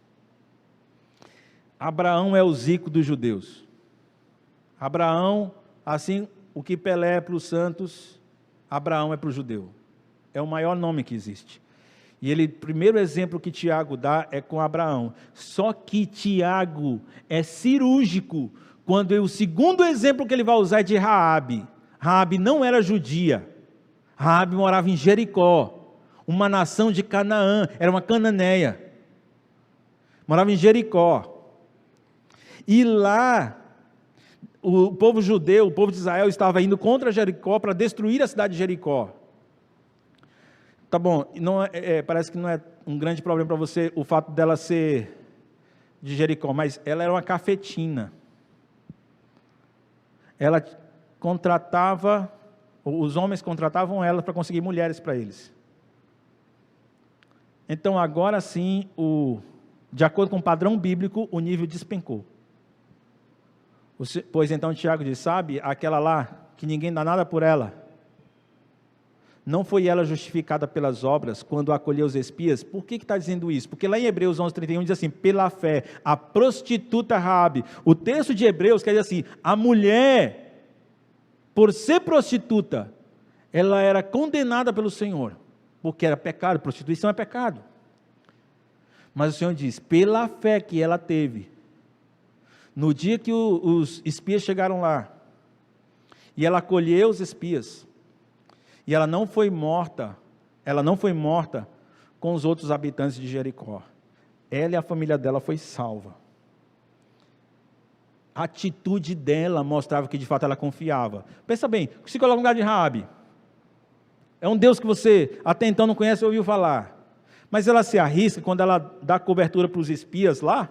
Abraão é o Zico dos judeus. Abraão, assim, o que Pelé é para os santos, Abraão é para o judeu. É o maior nome que existe. E o primeiro exemplo que Tiago dá é com Abraão. Só que Tiago é cirúrgico, quando o segundo exemplo que ele vai usar é de Raabe. Raabe não era judia. Raabe morava em Jericó, uma nação de Canaã, era uma cananeia. Morava em Jericó. E lá, o povo judeu, o povo de Israel estava indo contra Jericó para destruir a cidade de Jericó. Tá bom, parece que não é um grande problema para você o fato dela ser de Jericó, mas ela era uma cafetina. Ela contratava, os homens contratavam ela para conseguir mulheres para eles. Então agora sim, de acordo com o padrão bíblico, o nível despencou. Pois então Tiago diz, sabe, aquela lá, que ninguém dá nada por ela, não foi ela justificada pelas obras, quando acolheu os espias? Por que está dizendo isso? Porque lá em Hebreus 11:31 diz assim, pela fé, a prostituta Raabe. O texto de Hebreus quer dizer assim, a mulher por ser prostituta, ela era condenada pelo Senhor, porque era pecado, prostituição é pecado. Mas o Senhor diz, pela fé que ela teve, no dia que os espias chegaram lá, e ela acolheu os espias, e ela não foi morta com os outros habitantes de Jericó. Ela e a família dela foi salva. A atitude dela mostrava que de fato ela confiava. Pensa bem, se coloca no lugar de Raabe. É um Deus que você até então não conhece ou ouviu falar. Mas ela se arrisca quando ela dá cobertura para os espias lá.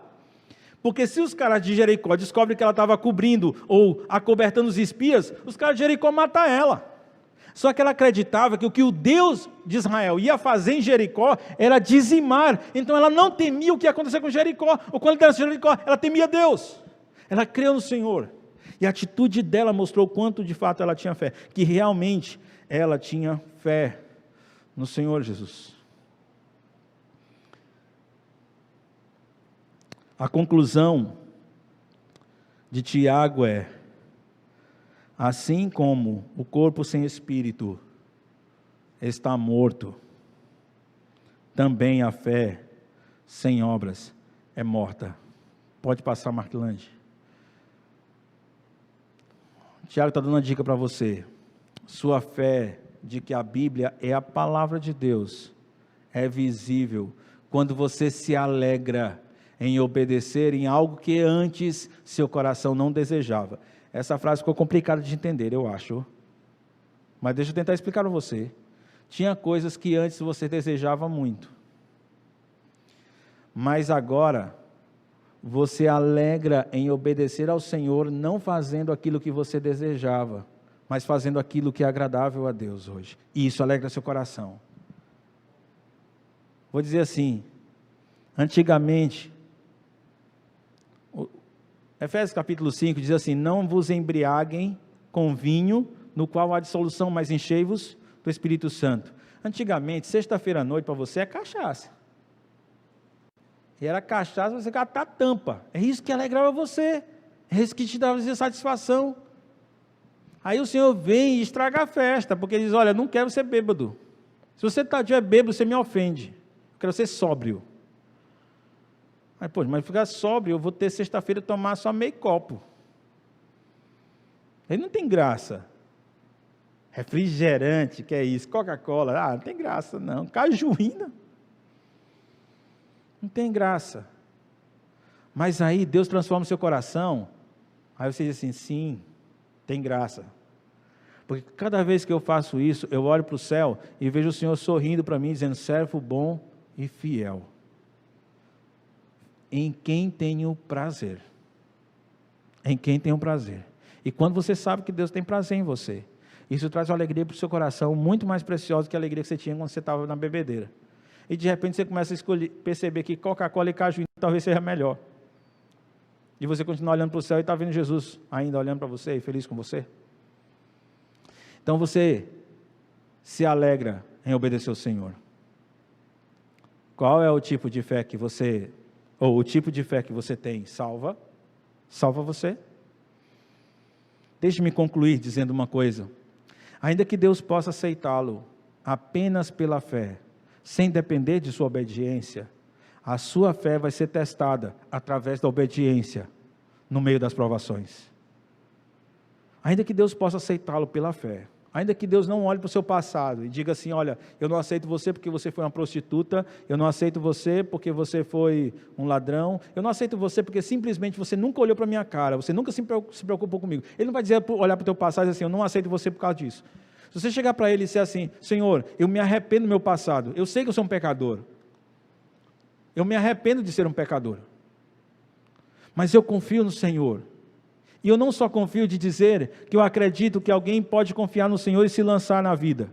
Porque se os caras de Jericó descobrem que ela estava cobrindo ou acobertando os espias, os caras de Jericó matam ela. Só que ela acreditava que o que o Deus de Israel ia fazer em Jericó era dizimar. Então ela não temia o que ia acontecer com Jericó. Ou quando ela estava em Jericó, ela temia Deus. Ela creu no Senhor. E a atitude dela mostrou quanto de fato ela tinha fé. Que realmente ela tinha fé no Senhor Jesus. A conclusão de Tiago é: assim como o corpo sem espírito está morto, também a fé sem obras é morta. Pode passar, Marquilande. Tiago está dando uma dica para você. Sua fé de que a Bíblia é a palavra de Deus é visível quando você se alegra em obedecer em algo que antes seu coração não desejava. Essa frase ficou complicada de entender, eu acho. Mas deixa eu tentar explicar para você. Tinha coisas que antes você desejava muito. Mas agora, você alegra em obedecer ao Senhor, não fazendo aquilo que você desejava, mas fazendo aquilo que é agradável a Deus hoje. E isso alegra seu coração. Vou dizer assim, antigamente, Efésios capítulo 5 diz assim: não vos embriaguem com vinho, no qual há dissolução, mas enchei-vos do Espírito Santo. Antigamente, sexta-feira à noite para você é cachaça. E era cachaça, você catar tampa. É isso que alegrava você. É isso que te dava satisfação. Aí o Senhor vem e estraga a festa, porque ele diz: olha, não quero ser bêbado. Se você estiver bêbado, você me ofende. Eu quero ser sóbrio. Aí, pô, mas ficar sóbrio, eu vou ter sexta-feira tomar só meio copo. Aí não tem graça. Refrigerante, que é isso? Coca-Cola, não tem graça não. Cajuína. Não tem graça. Mas aí Deus transforma o seu coração. Aí você diz assim: sim, tem graça. Porque cada vez que eu faço isso, eu olho para o céu e vejo o Senhor sorrindo para mim, dizendo: servo bom e fiel, em quem tenho prazer. Em quem tenho prazer. E quando você sabe que Deus tem prazer em você, isso traz uma alegria para o seu coração muito mais preciosa que a alegria que você tinha quando você estava na bebedeira. E de repente você começa a perceber que Coca-Cola e caju talvez seja melhor. E você continua olhando para o céu e está vendo Jesus ainda olhando para você e feliz com você. Então você se alegra em obedecer ao Senhor. Qual é o tipo de fé que você, ou o tipo de fé que você tem, salva você? Deixe-me concluir dizendo uma coisa. Ainda que Deus possa aceitá-lo apenas pela fé, sem depender de sua obediência, a sua fé vai ser testada através da obediência no meio das provações. Ainda que Deus possa aceitá-lo pela fé, ainda que Deus não olhe para o seu passado e diga assim: olha, eu não aceito você porque você foi uma prostituta, eu não aceito você porque você foi um ladrão, eu não aceito você porque simplesmente você nunca olhou para a minha cara, você nunca se preocupou comigo. Ele não vai dizer, olhar para o teu passado e dizer assim: eu não aceito você por causa disso. Se você chegar para ele e dizer assim: Senhor, eu me arrependo do meu passado, eu sei que eu sou um pecador, eu me arrependo de ser um pecador, mas eu confio no Senhor. E eu não só confio de dizer que eu acredito que alguém pode confiar no Senhor e se lançar na vida.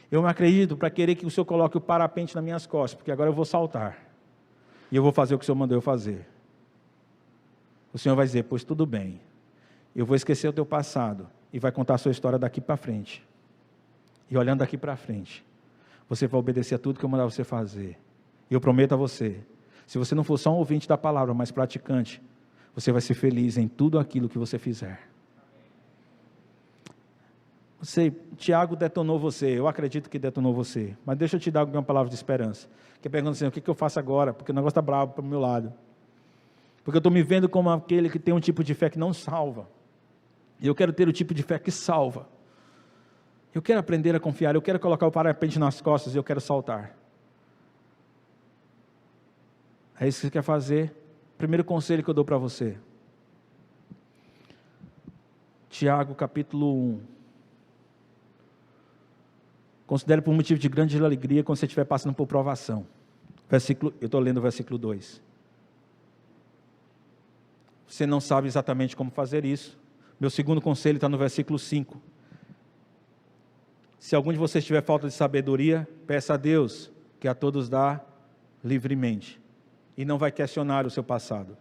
Eu me acredito para querer que o Senhor coloque o parapente nas minhas costas, porque agora eu vou saltar. E eu vou fazer o que o Senhor mandou eu fazer. O Senhor vai dizer: pois tudo bem, eu vou esquecer o teu passado e vai contar a sua história daqui para frente. E olhando daqui para frente, você vai obedecer a tudo que eu mandar você fazer. E eu prometo a você, se você não for só um ouvinte da palavra, mas praticante, você vai ser feliz em tudo aquilo que você fizer. Tiago detonou você, eu acredito que detonou você, mas deixa eu te dar uma palavra de esperança, que pergunta assim, o que eu faço agora, porque o negócio está bravo para o meu lado, porque eu estou me vendo como aquele que tem um tipo de fé que não salva, e eu quero ter o tipo de fé que salva, eu quero aprender a confiar, eu quero colocar o parapente nas costas e eu quero saltar. É isso que você quer fazer? Primeiro conselho que eu dou para você, Tiago capítulo 1, considere por motivo de grande alegria quando você estiver passando por provação. Eu estou lendo o versículo 2. Você não sabe exatamente como fazer isso. Meu segundo conselho está no versículo 5. Se algum de vocês tiver falta de sabedoria, peça a Deus, que a todos dá livremente, e não vai questionar o seu passado.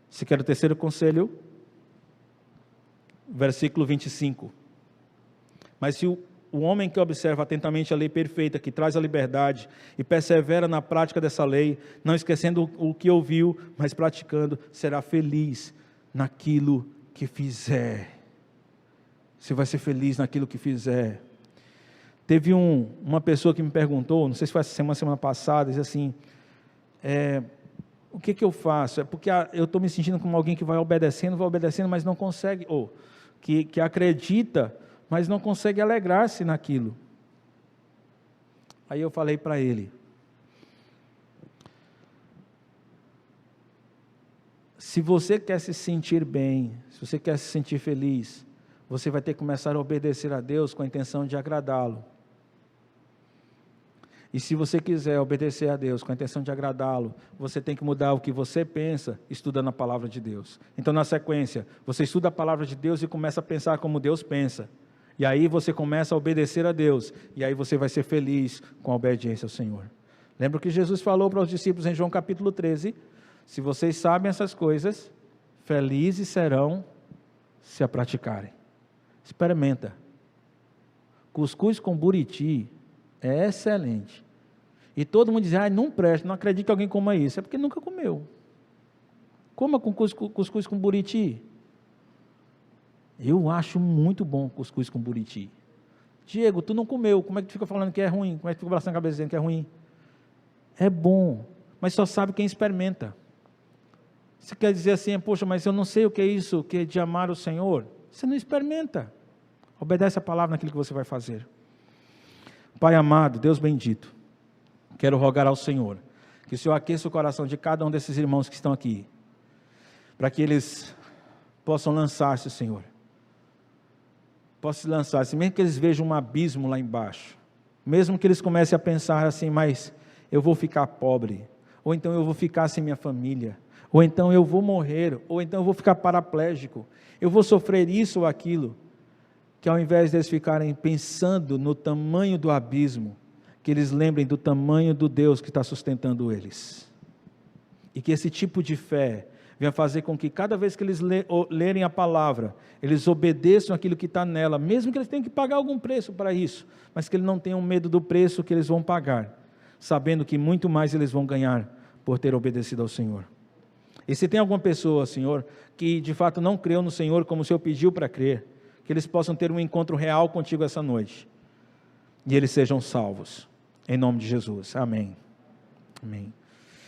Se quer o terceiro conselho, versículo 25. Mas se o homem que observa atentamente a lei perfeita, que traz a liberdade, e persevera na prática dessa lei, não esquecendo o que ouviu, mas praticando, será feliz naquilo que fizer. Você vai ser feliz naquilo que fizer. Teve uma pessoa que me perguntou, não sei se foi essa semana passada, disse assim, o que eu faço? É porque eu estou me sentindo como alguém que vai obedecendo, mas não consegue, ou que acredita, mas não consegue alegrar-se naquilo. Aí eu falei para ele, se você quer se sentir bem, se você quer se sentir feliz, você vai ter que começar a obedecer a Deus com a intenção de agradá-lo. E se você quiser obedecer a Deus com a intenção de agradá-lo, você tem que mudar o que você pensa, estudando a palavra de Deus. Então, na sequência, você estuda a palavra de Deus e começa a pensar como Deus pensa. E aí você começa a obedecer a Deus. E aí você vai ser feliz com a obediência ao Senhor. Lembra que Jesus falou para os discípulos em João capítulo 13? Se vocês sabem essas coisas, felizes serão se a praticarem. Experimenta. Cuscuz com buriti é excelente. E todo mundo diz, não presta, não acredito que alguém coma isso. É porque nunca comeu. Coma com cuscuz com buriti. Eu acho muito bom cuscuz com buriti. Diego, tu não comeu, como é que tu fica falando que é ruim? Como é que tu fica balançando a cabeça dizendo que é ruim? É bom, mas só sabe quem experimenta. Você quer dizer assim, poxa, mas eu não sei o que é isso, que é de amar o Senhor. Você não experimenta. Obedece a palavra naquilo que você vai fazer. Pai amado, Deus bendito, quero rogar ao Senhor, que o Senhor aqueça o coração de cada um desses irmãos que estão aqui, para que eles possam lançar-se, Senhor. Possam lançar-se, mesmo que eles vejam um abismo lá embaixo, mesmo que eles comecem a pensar assim, mas eu vou ficar pobre, ou então eu vou ficar sem minha família, ou então eu vou morrer, ou então eu vou ficar paraplégico, eu vou sofrer isso ou aquilo, que ao invés deles ficarem pensando no tamanho do abismo, que eles lembrem do tamanho do Deus que está sustentando eles. E que esse tipo de fé venha fazer com que cada vez que eles lerem a palavra, eles obedeçam aquilo que está nela, mesmo que eles tenham que pagar algum preço para isso, mas que eles não tenham medo do preço que eles vão pagar, sabendo que muito mais eles vão ganhar por ter obedecido ao Senhor. E se tem alguma pessoa, Senhor, que de fato não creu no Senhor como o Senhor pediu para crer, que eles possam ter um encontro real contigo essa noite, e eles sejam salvos, em nome de Jesus, amém, amém.